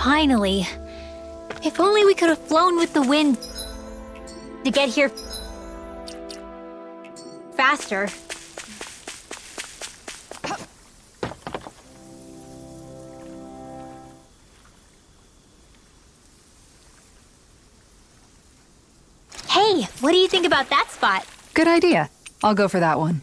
Finally. If only we could have flown with the wind to get here faster. Hey, what do you think about that spot? Good idea. I'll go for that one.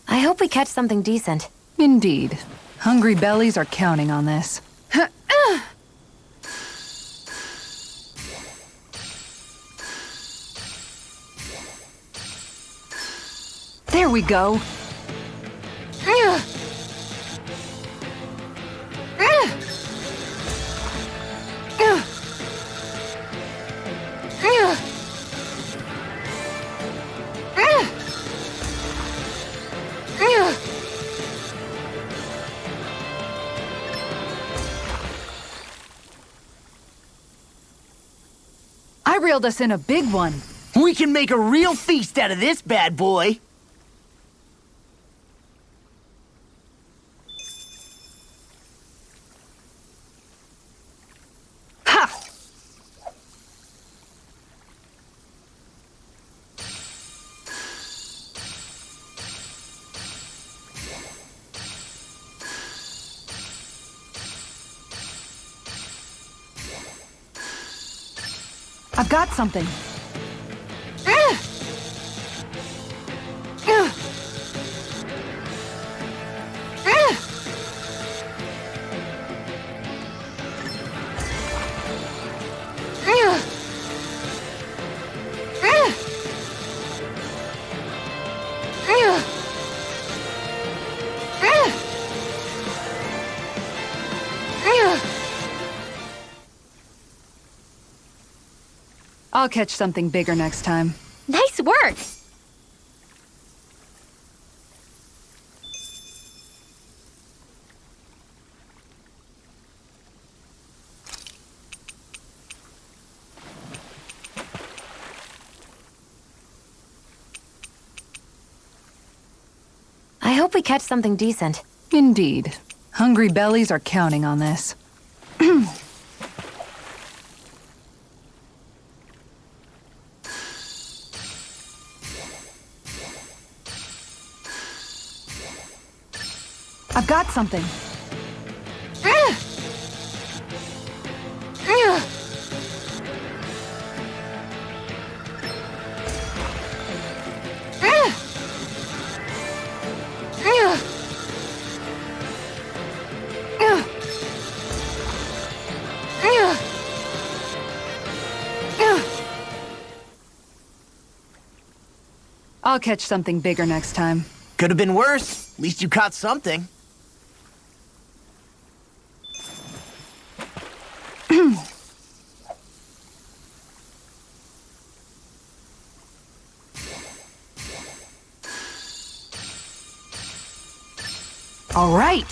I hope we catch something decent. Indeed. Hungry bellies are counting on this. There we go. I reeled us in a big one. We can make a real feast out of this bad boy. Ha! I've got something. I'll catch something bigger next time. Nice work! I hope we catch something decent. Indeed. Hungry bellies are counting on this. I've got something. I'll catch something bigger next time. Could have been worse. At least you caught something. All right.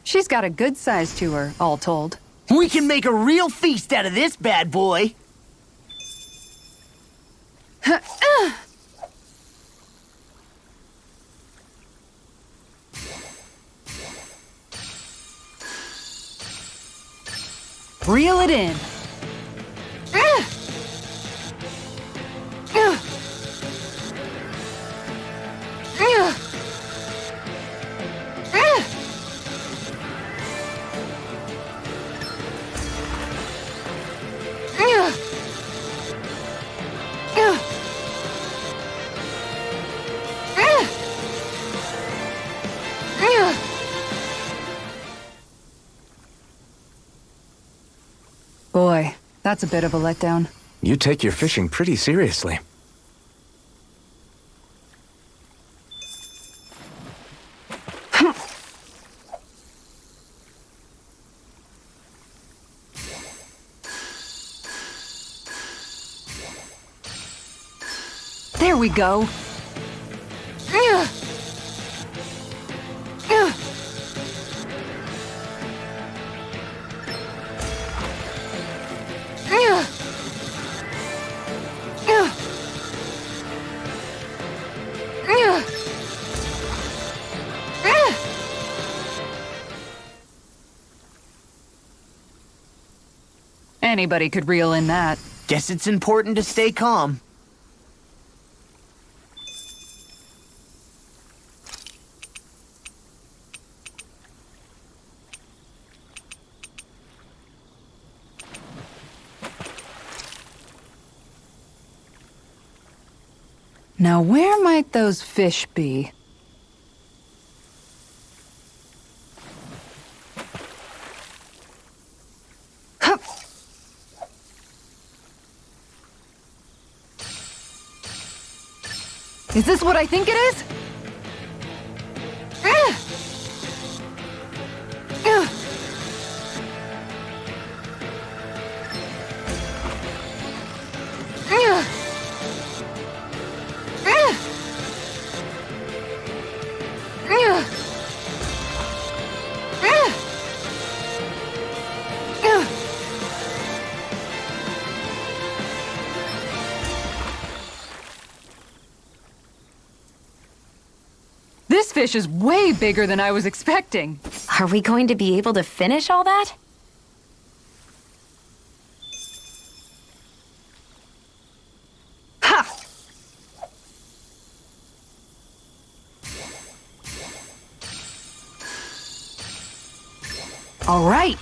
She's got a good size to her, all told. We can make a real feast out of this bad boy. Reel it in. Boy, that's a bit of a letdown. You take your fishing pretty seriously. There we go. Anybody could reel in that. Guess it's important to stay calm. Now where might those fish be? Hup. Is this what I think it is? This fish is way bigger than I was expecting. Are we going to be able to finish all that? Ha! All right.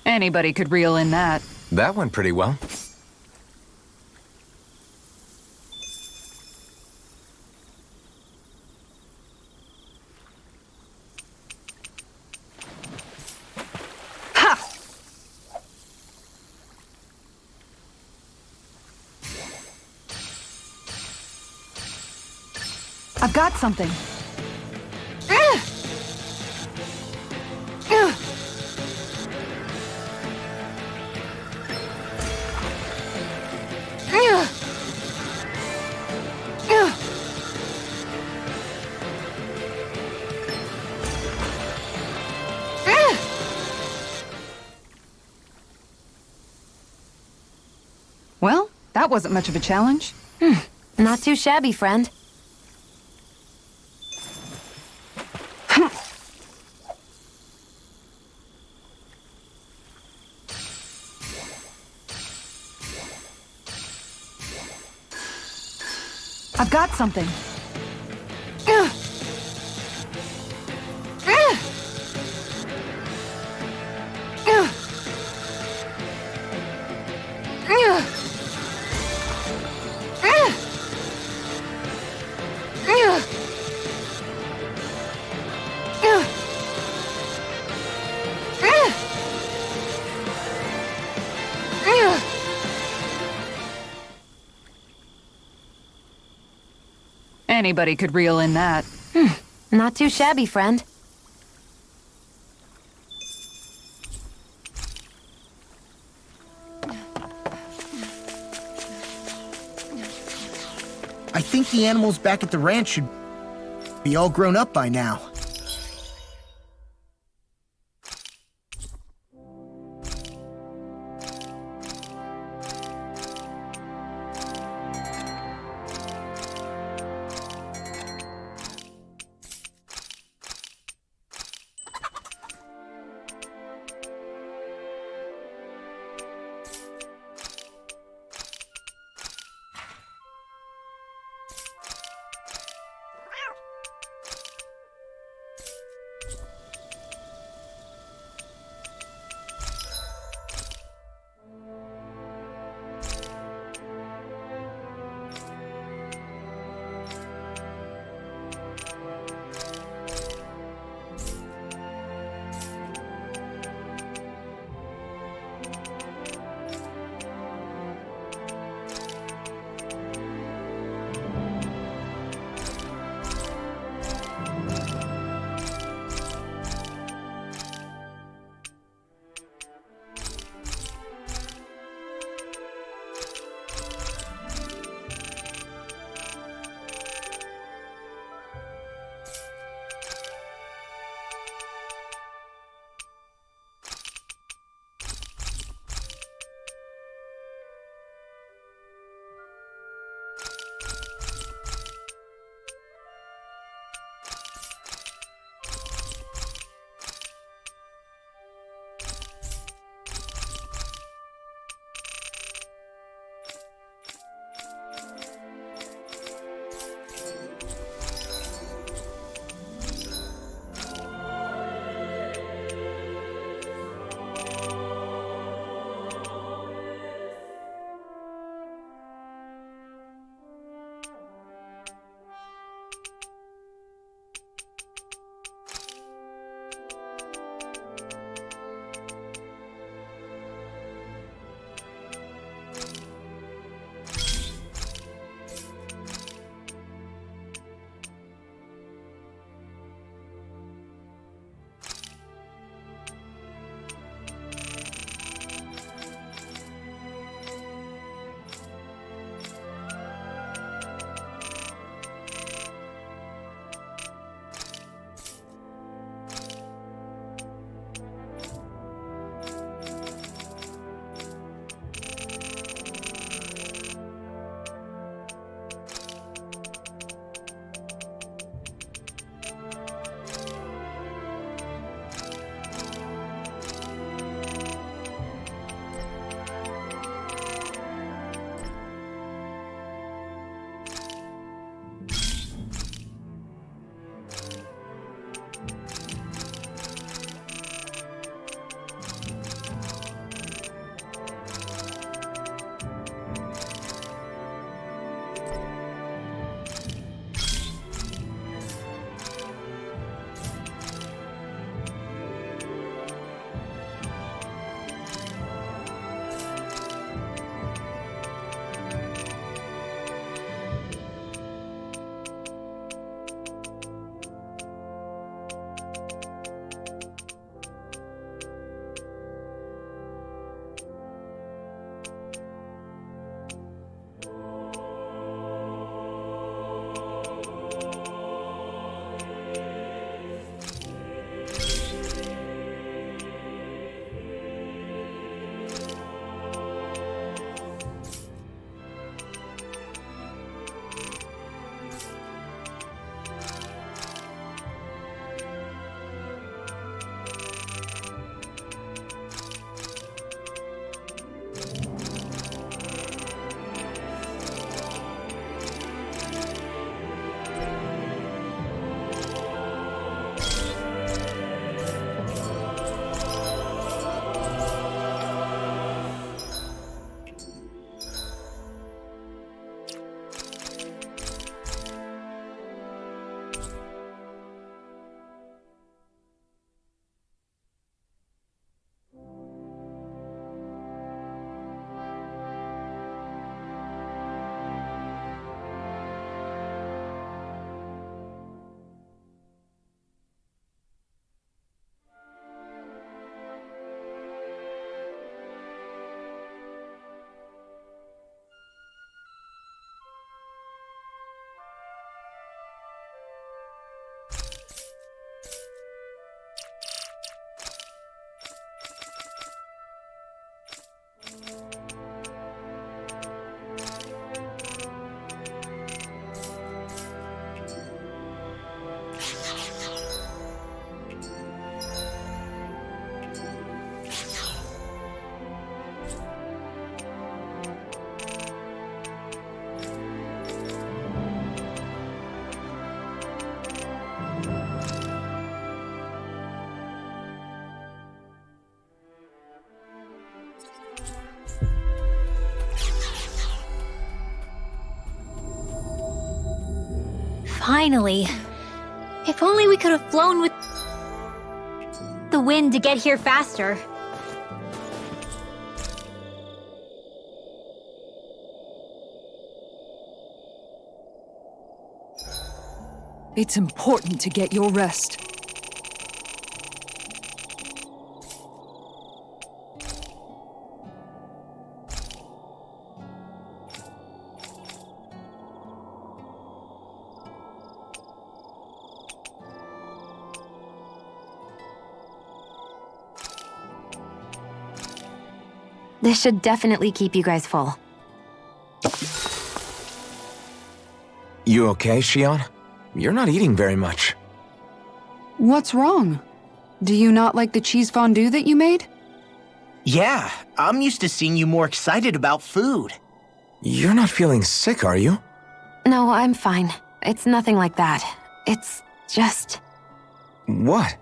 Anybody could reel in that. That went pretty well. Ha! I've got something. Well, that wasn't much of a challenge. Not too shabby, friend. I've got something. Anybody could reel in that. Not too shabby, friend. I think the animals back at the ranch should be all grown up by now. Finally. If only we could have flown with the wind to get here faster. It's important to get your rest. This should definitely keep you guys full. You okay, Xion? You're not eating very much. What's wrong? Do you not like the cheese fondue that you made? Yeah, I'm used to seeing you more excited about food. You're not feeling sick, are you? No, I'm fine. It's nothing like that. It's just... What?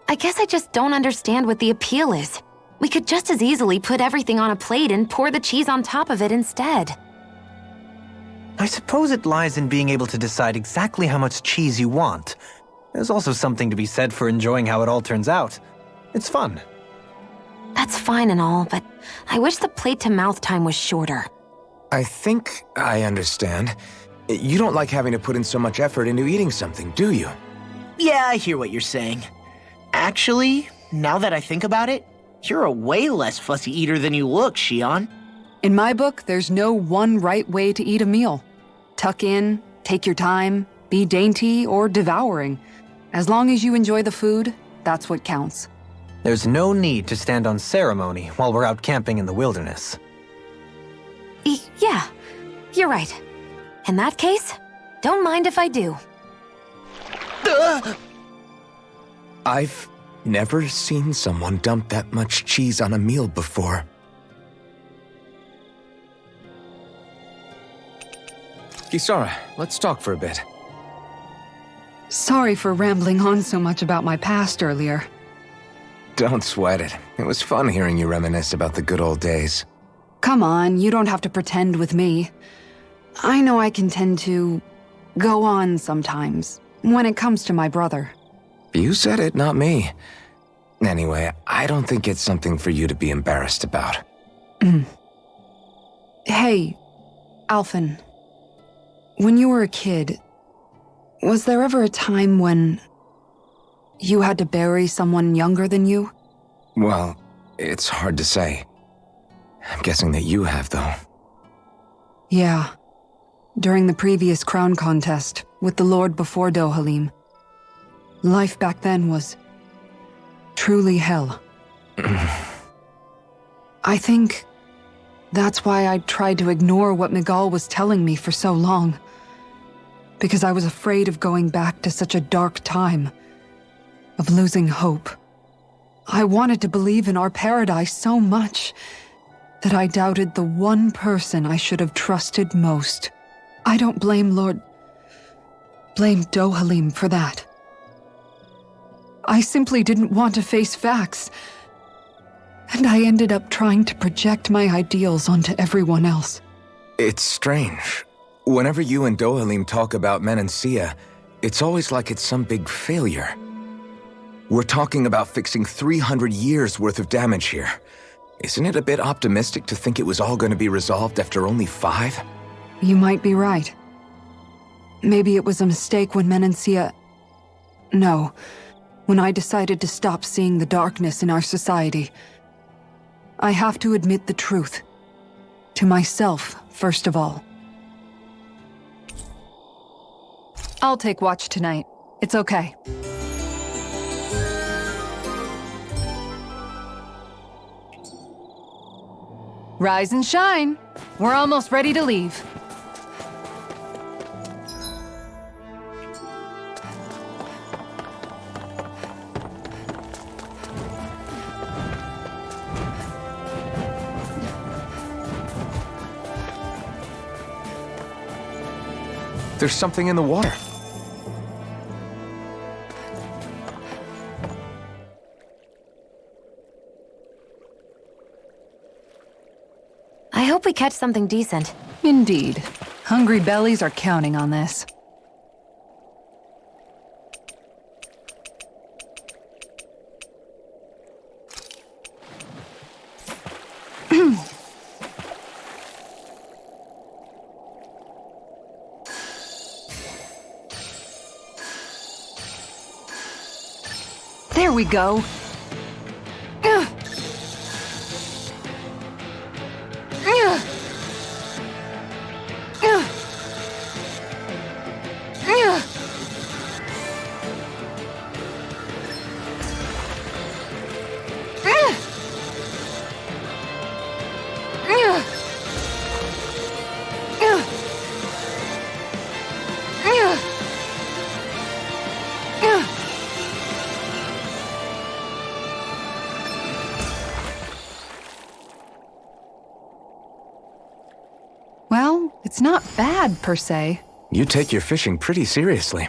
I guess I just don't understand what the appeal is. We could just as easily put everything on a plate and pour the cheese on top of it instead. I suppose it lies in being able to decide exactly how much cheese you want. There's also something to be said for enjoying how it all turns out. It's fun. That's fine and all, but I wish the plate-to-mouth time was shorter. I think I understand. You don't like having to put in so much effort into eating something, do you? Yeah, I hear what you're saying. Actually, now that I think about it, you're a way less fussy eater than you look, Xion. In my book, there's no one right way to eat a meal. Tuck in, take your time, be dainty or devouring. As long as you enjoy the food, that's what counts. There's no need to stand on ceremony while we're out camping in the wilderness. Yeah, you're right. In that case, don't mind if I do. I've never seen someone dump that much cheese on a meal before. Kisara, let's talk for a bit. Sorry for rambling on so much about my past earlier. Don't sweat it. It was fun hearing you reminisce about the good old days. Come on, you don't have to pretend with me. I know I can tend to go on sometimes when it comes to my brother. You said it, not me. Anyway, I don't think it's something for you to be embarrassed about. Hey, Alphen. When you were a kid, was there ever a time when you had to bury someone younger than you? Well, it's hard to say. I'm guessing that you have, though. Yeah. During the previous crown contest with the Lord before Dohalim. Life back then was truly hell. I think that's why I tried to ignore what Miguel was telling me for so long. Because I was afraid of going back to such a dark time, of losing hope. I wanted to believe in our paradise so much that I doubted the one person I should have trusted most. I don't blame Dohalim for that. I simply didn't want to face facts, and I ended up trying to project my ideals onto everyone else. It's strange. Whenever you and Dohalim talk about Menancia, it's always like it's some big failure. We're talking about fixing 300 years worth of damage here. Isn't it a bit optimistic to think it was all going to be resolved after only 5? You might be right. Maybe it was a mistake when Menancia... No, when I decided to stop seeing the darkness in our society. I have to admit the truth. To myself, first of all. I'll take watch tonight. It's okay. Rise and shine. We're almost ready to leave. There's something in the water. I hope we catch something decent. Indeed. Hungry bellies are counting on this. There we go. Well, it's not bad, per se. You take your fishing pretty seriously.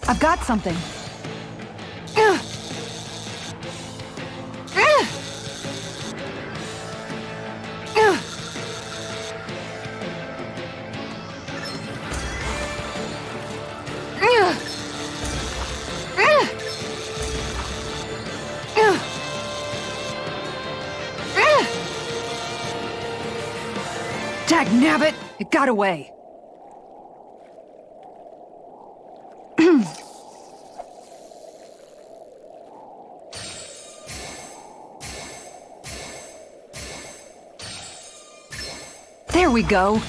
I've got something. Dagnabbit! It got away. There we go.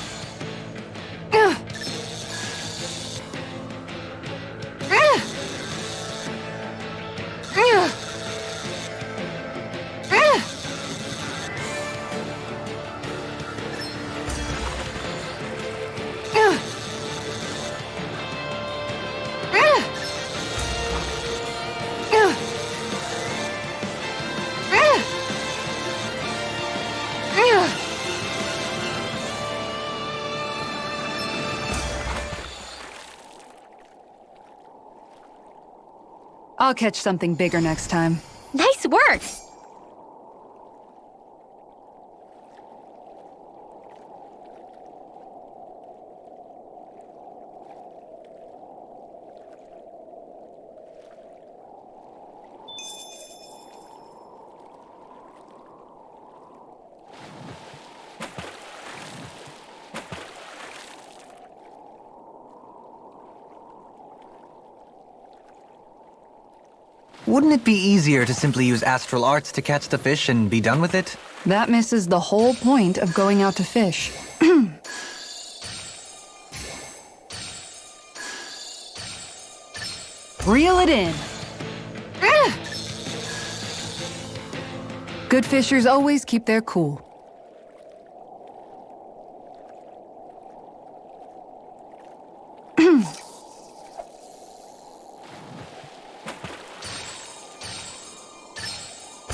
I'll catch something bigger next time. Nice work! Wouldn't it be easier to simply use astral arts to catch the fish and be done with it? That misses the whole point of going out to fish. Reel it in. Good fishers always keep their cool.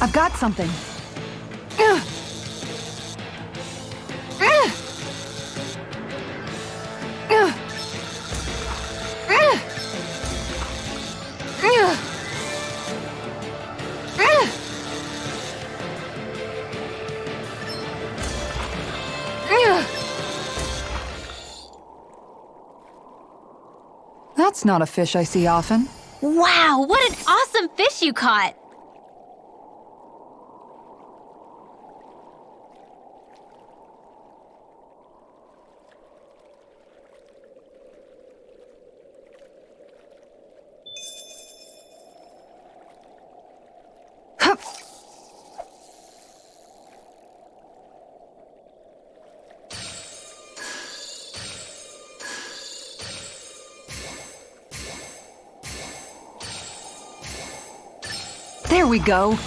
I've got something. That's not a fish I see often. Wow, what an awesome fish you caught! Hup. There we go.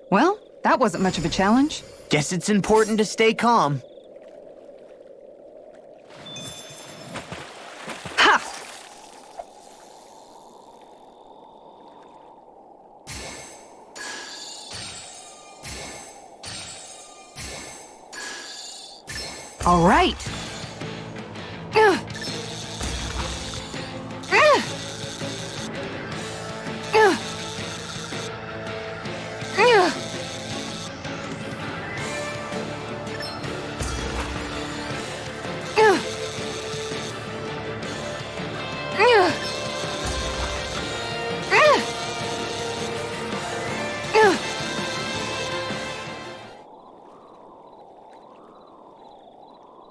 Well, that wasn't much of a challenge. Guess it's important to stay calm. Ha! All right.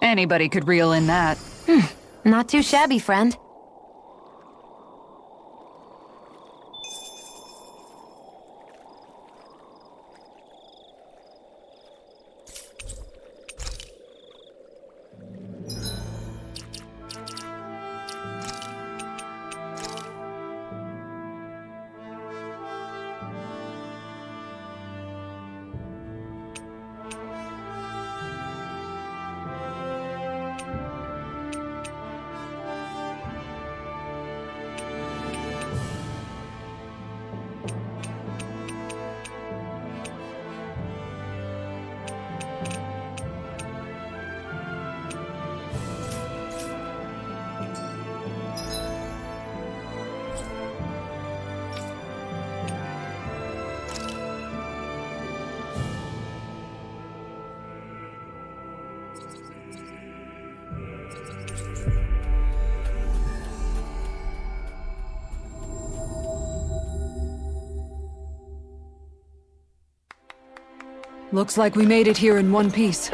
Anybody could reel in that. Not too shabby, friend. Looks like we made it here in one piece.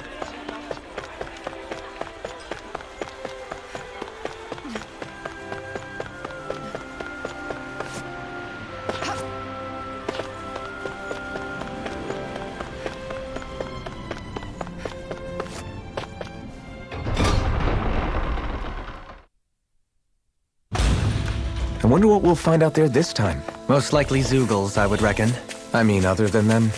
I wonder what we'll find out there this time. Most likely Zoogles, I would reckon. I mean, other than them.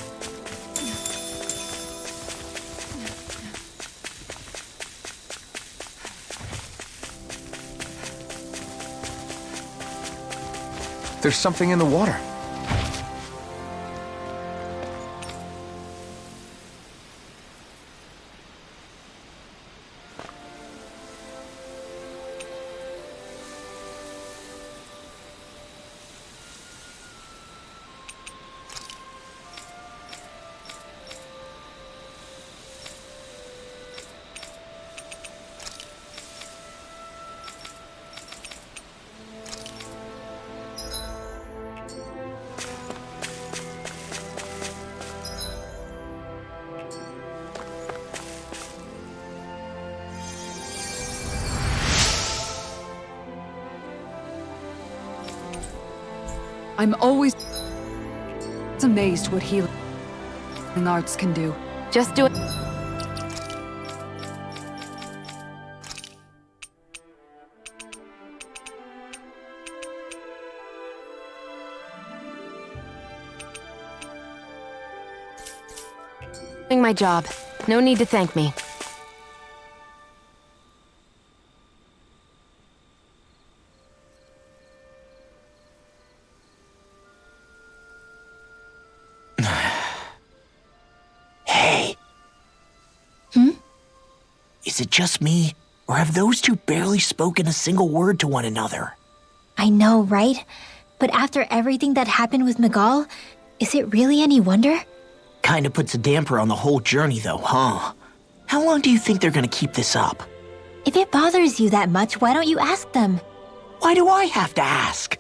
There's something in the water. I'm always amazed what healing arts can do. Just do it. Doing my job. No need to thank me. Hey. Is it just me, or have those two barely spoken a single word to one another? I know, right? But after everything that happened with Miguel, is it really any wonder? Kinda puts a damper on the whole journey though, huh? How long do you think they're gonna keep this up? If it bothers you that much, why don't you ask them? Why do I have to ask?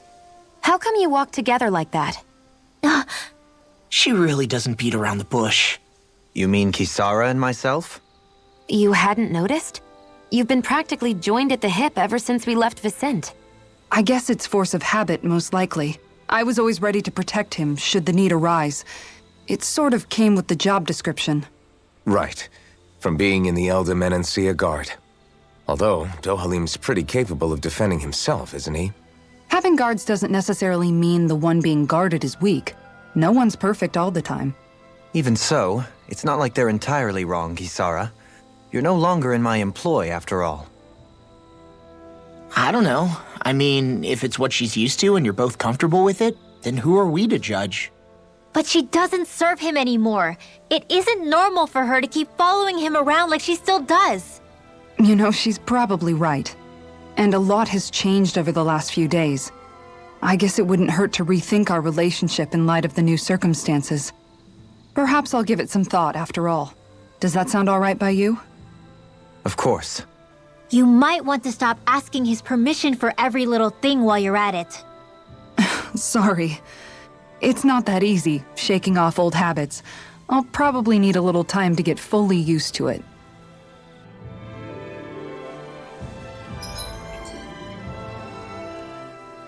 How come you walk together like that? She really doesn't beat around the bush. You mean Kisara and myself? You hadn't noticed? You've been practically joined at the hip ever since we left Vicente. I guess it's force of habit, most likely. I was always ready to protect him, should the need arise. It sort of came with the job description. Right. From being in the Elder Menancia Guard. Although, Dohalim's pretty capable of defending himself, isn't he? Having guards doesn't necessarily mean the one being guarded is weak. No one's perfect all the time. Even so, it's not like they're entirely wrong, Kisara. You're no longer in my employ, after all. I don't know. I mean, if it's what she's used to and you're both comfortable with it, then who are we to judge? But she doesn't serve him anymore. It isn't normal for her to keep following him around like she still does. You know, she's probably right. And a lot has changed over the last few days. I guess it wouldn't hurt to rethink our relationship in light of the new circumstances. Perhaps I'll give it some thought after all. Does that sound all right by you? Of course. You might want to stop asking his permission for every little thing while you're at it. Sorry. It's not that easy, shaking off old habits. I'll probably need a little time to get fully used to it.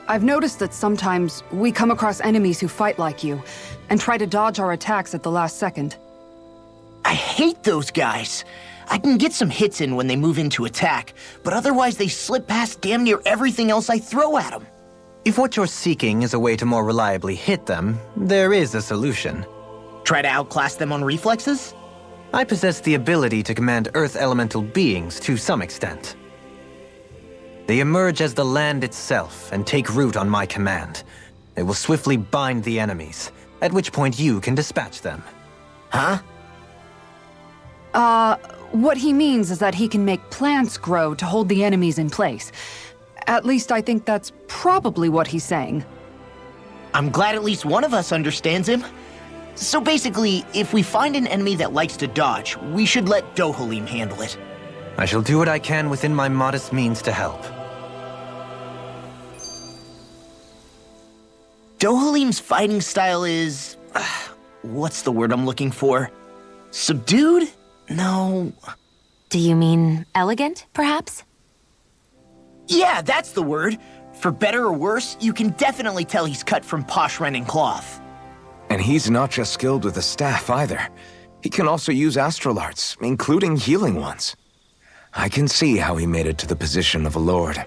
I've noticed that sometimes we come across enemies who fight like you, and try to dodge our attacks at the last second. I hate those guys. I can get some hits in when they move into attack, but otherwise they slip past damn near everything else I throw at them. If what you're seeking is a way to more reliably hit them, there is a solution. Try to outclass them on reflexes? I possess the ability to command Earth elemental beings to some extent. They emerge as the land itself and take root on my command. They will swiftly bind the enemies, at which point you can dispatch them. Huh? What he means is that he can make plants grow to hold the enemies in place. At least I think that's probably what he's saying. I'm glad at least one of us understands him. So basically, if we find an enemy that likes to dodge, we should let Dohalim handle it. I shall do what I can within my modest means to help. Dohalim's fighting style is... what's the word I'm looking for? Subdued? No... Do you mean elegant, perhaps? Yeah, that's the word. For better or worse, you can definitely tell he's cut from posh Renin cloth. And he's not just skilled with the staff either. He can also use astral arts, including healing ones. I can see how he made it to the position of a lord.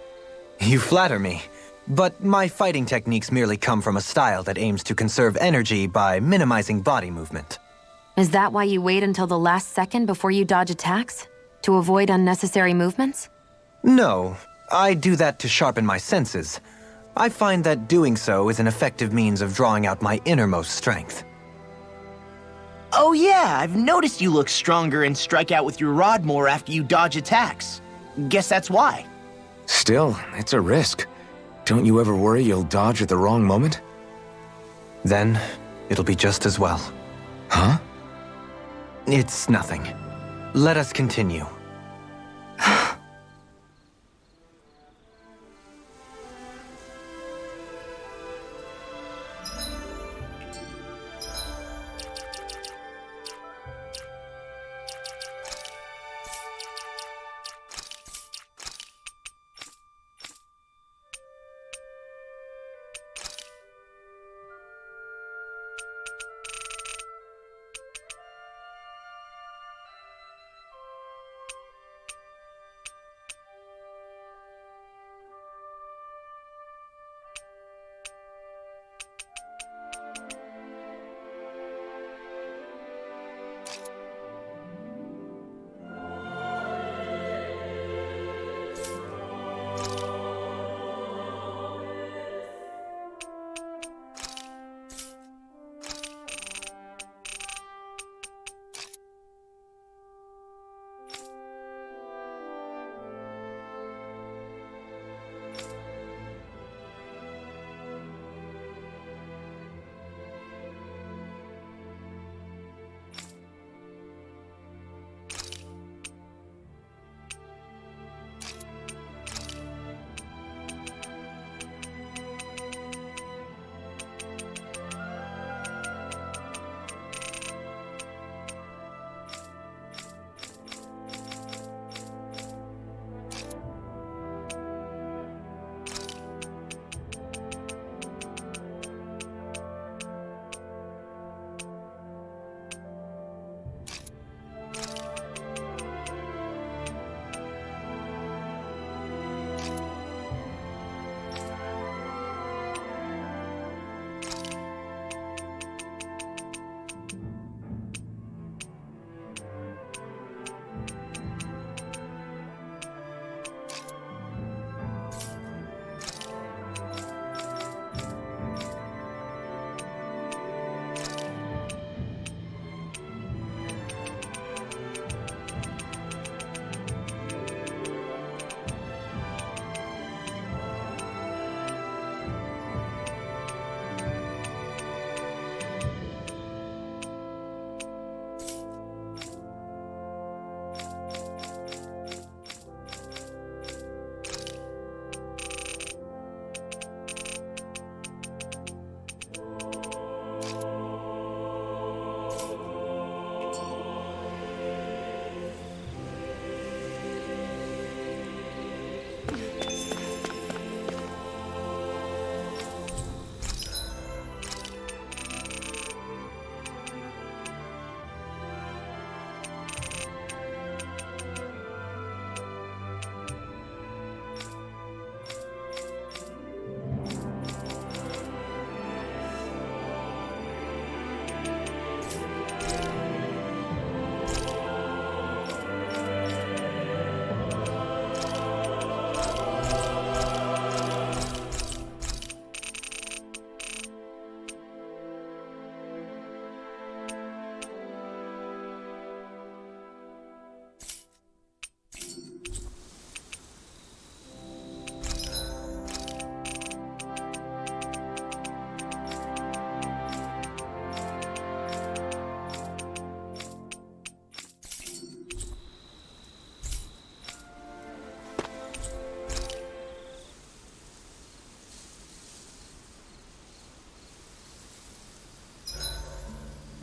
You flatter me, but my fighting techniques merely come from a style that aims to conserve energy by minimizing body movement. Is that why you wait until the last second before you dodge attacks? To avoid unnecessary movements? No, I do that to sharpen my senses. I find that doing so is an effective means of drawing out my innermost strength. Oh yeah, I've noticed you look stronger and strike out with your rod more after you dodge attacks. Guess that's why. Still, it's a risk. Don't you ever worry you'll dodge at the wrong moment? Then, it'll be just as well. Huh? It's nothing. Let us continue.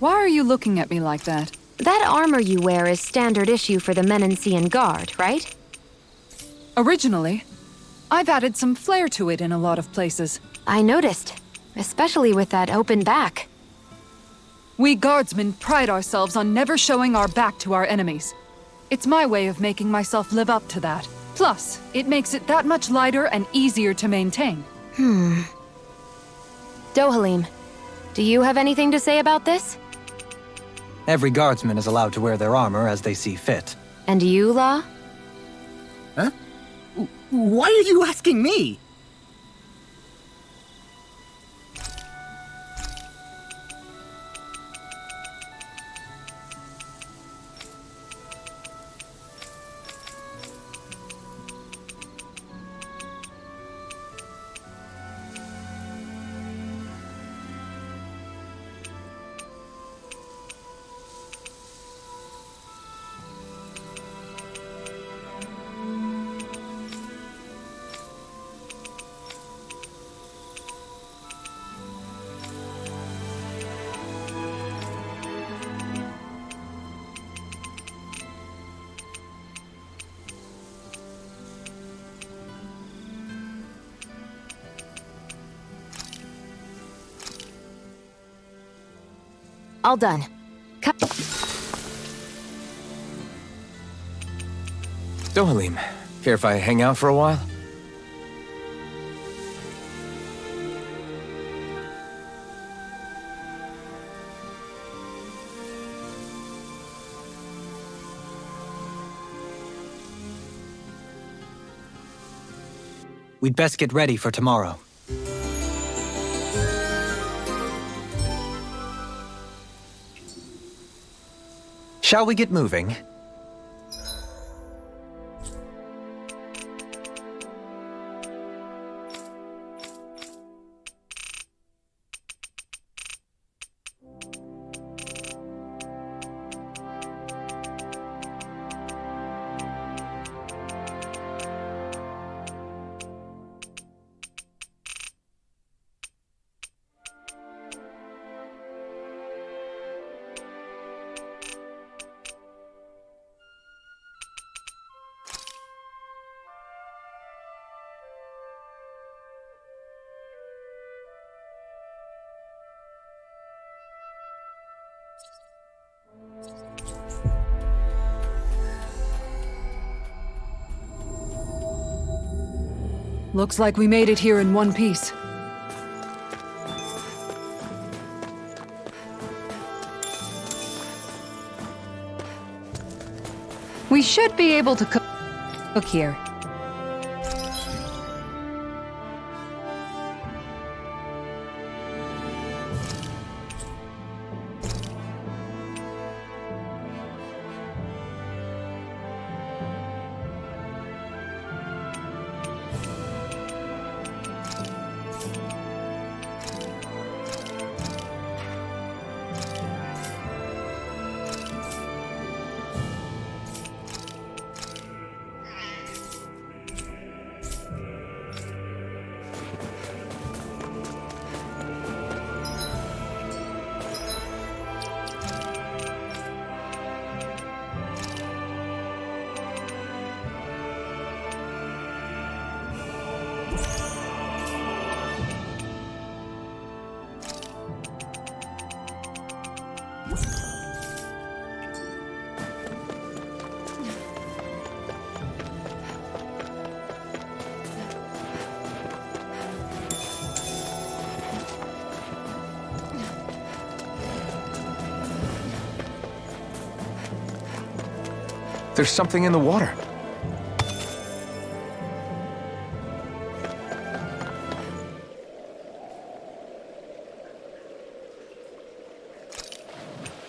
Why are you looking at me like that? That armor you wear is standard issue for the Menancian Guard, right? Originally, I've added some flair to it in a lot of places. I noticed, especially with that open back. We guardsmen pride ourselves on never showing our back to our enemies. It's my way of making myself live up to that. Plus, it makes it that much lighter and easier to maintain. Dohalim, do you have anything to say about this? Every guardsman is allowed to wear their armor as they see fit. And you, La? Huh? Why are you asking me? All done. Dohalim, care if I hang out for a while? We'd best get ready for tomorrow. Shall we get moving? Looks like we made it here in one piece. We should be able to cook here. There's something in the water.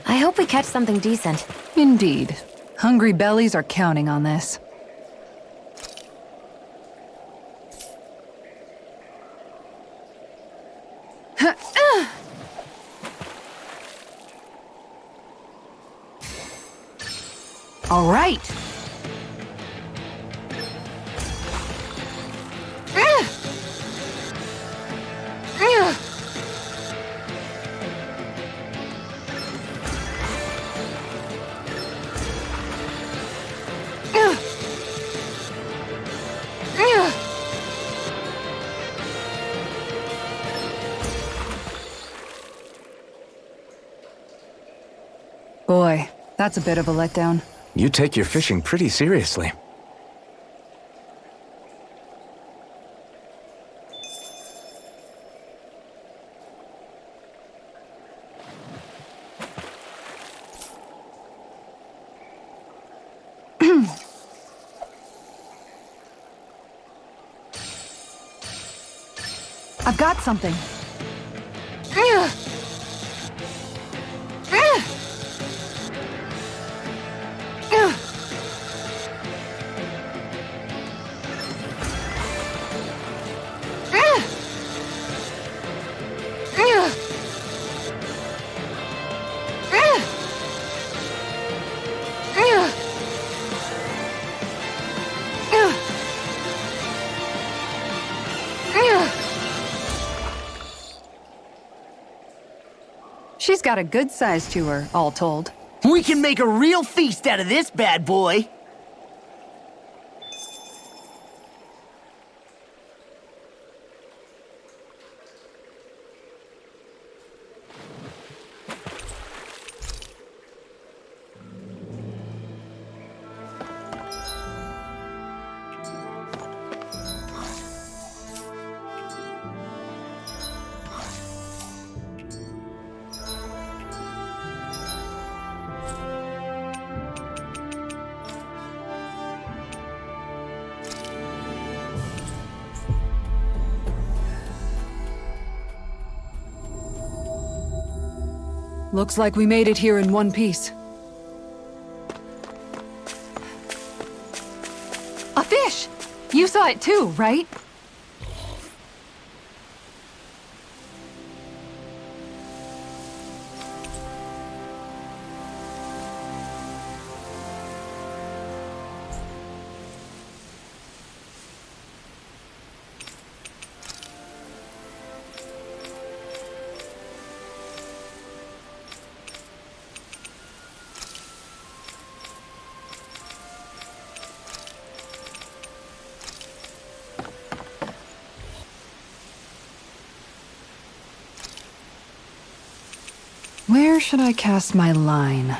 I hope we catch something decent. Indeed. Hungry bellies are counting on this. All right. That's a bit of a letdown. You take your fishing pretty seriously. I've got something. She's got a good size to her, all told. We can make a real feast out of this bad boy. Looks like we made it here in one piece. A fish! You saw it too, right? Where should I cast my line?